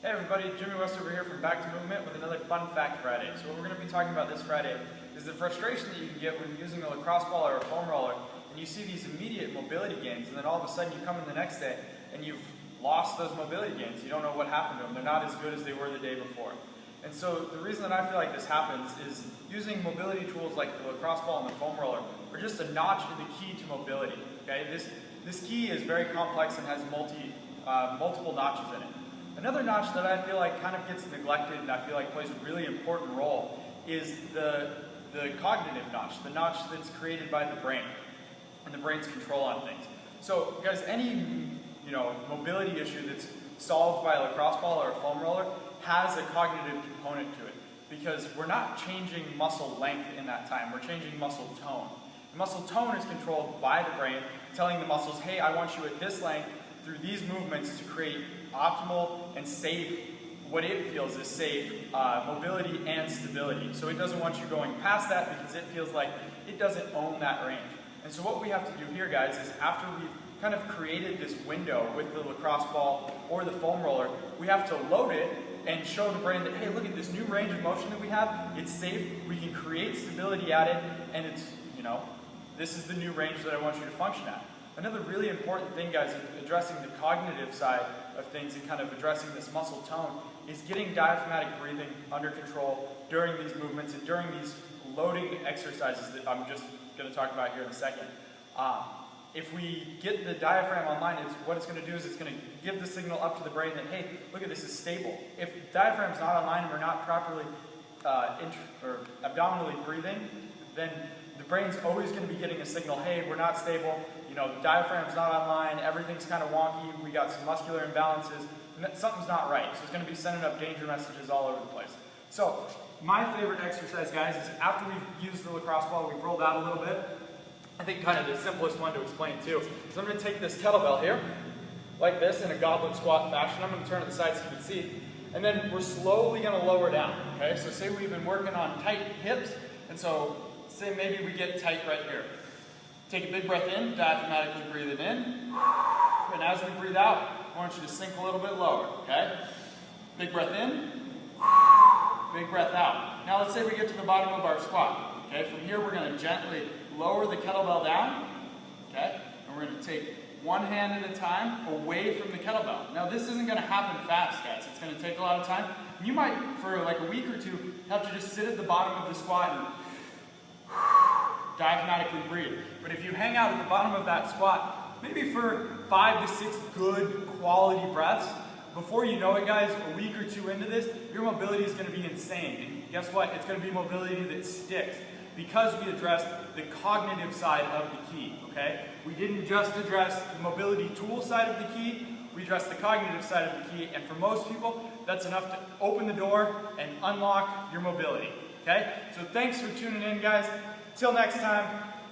Hey everybody, Jimmy West over here from Back to Movement with another Fun Fact Friday. So what we're going to be talking about this Friday is the frustration that you can get when using a lacrosse ball or a foam roller and you see these immediate mobility gains, and then all of a sudden you come in the next day and you've lost those mobility gains. You don't know what happened to them. They're not as good as they were the day before. And so the reason that I feel like this happens is using mobility tools like the lacrosse ball and the foam roller are just a notch in the key to mobility. Okay? This key is very complex and has multiple notches in it. Another notch that I feel like kind of gets neglected and I feel like plays a really important role is the cognitive notch, the notch that's created by the brain and the brain's control on things. So guys, any mobility issue that's solved by a lacrosse ball or a foam roller has a cognitive component to it, because we're not changing muscle length in that time, we're changing muscle tone. The muscle tone is controlled by the brain, telling the muscles, hey, I want you at this length through these movements to create optimal and safe, what it feels is safe, mobility and stability. So it doesn't want you going past that because it feels like it doesn't own that range. And so what we have to do here, guys, is after we've kind of created this window with the lacrosse ball or the foam roller, we have to load it and show the brain that, hey, look at this new range of motion that we have, it's safe, we can create stability at it, and it's, this is the new range that I want you to function at. Another really important thing, guys, addressing the cognitive side of things and kind of addressing this muscle tone is getting diaphragmatic breathing under control during these movements and during these loading exercises that I'm just going to talk about here in a second. If we get the diaphragm online, what it's going to do is it's going to give the signal up to the brain that, hey, look at this, is stable. If the diaphragm's not online and we're not properly abdominally breathing, then the brain's always going to be getting a signal, hey, we're not stable, the diaphragm's not online, everything's kind of wonky, we got some muscular imbalances, something's not right. So it's going to be sending up danger messages all over the place. So my favorite exercise, guys, is after we've used the lacrosse ball, we've rolled out a little bit. I think kind of the simplest one to explain too is I'm going to take this kettlebell here, like this, in a goblet squat fashion. I'm going to turn to the side so you can see. And then we're slowly going to lower down, okay? So say we've been working on tight hips, and so say maybe we get tight right here. Take a big breath in, diaphragmatically breathe it in. And as we breathe out, I want you to sink a little bit lower, okay? Big breath in, big breath out. Now let's say we get to the bottom of our squat, okay? From here, we're going to gently lower the kettlebell down, okay? And we're going to take one hand at a time away from the kettlebell. Now this isn't going to happen fast, guys. It's going to take a lot of time. You might, for like a week or two, have to just sit at the bottom of the squat and diaphragmatically breathe. But if you hang out at the bottom of that squat, maybe for 5 to 6 good quality breaths, before you know it, guys, a week or two into this, your mobility is going to be insane. And guess what? It's going to be mobility that sticks, because we addressed the cognitive side of the key, okay? We didn't just address the mobility tool side of the key, we addressed the cognitive side of the key, and for most people, that's enough to open the door and unlock your mobility, okay? So thanks for tuning in, guys. Till next time,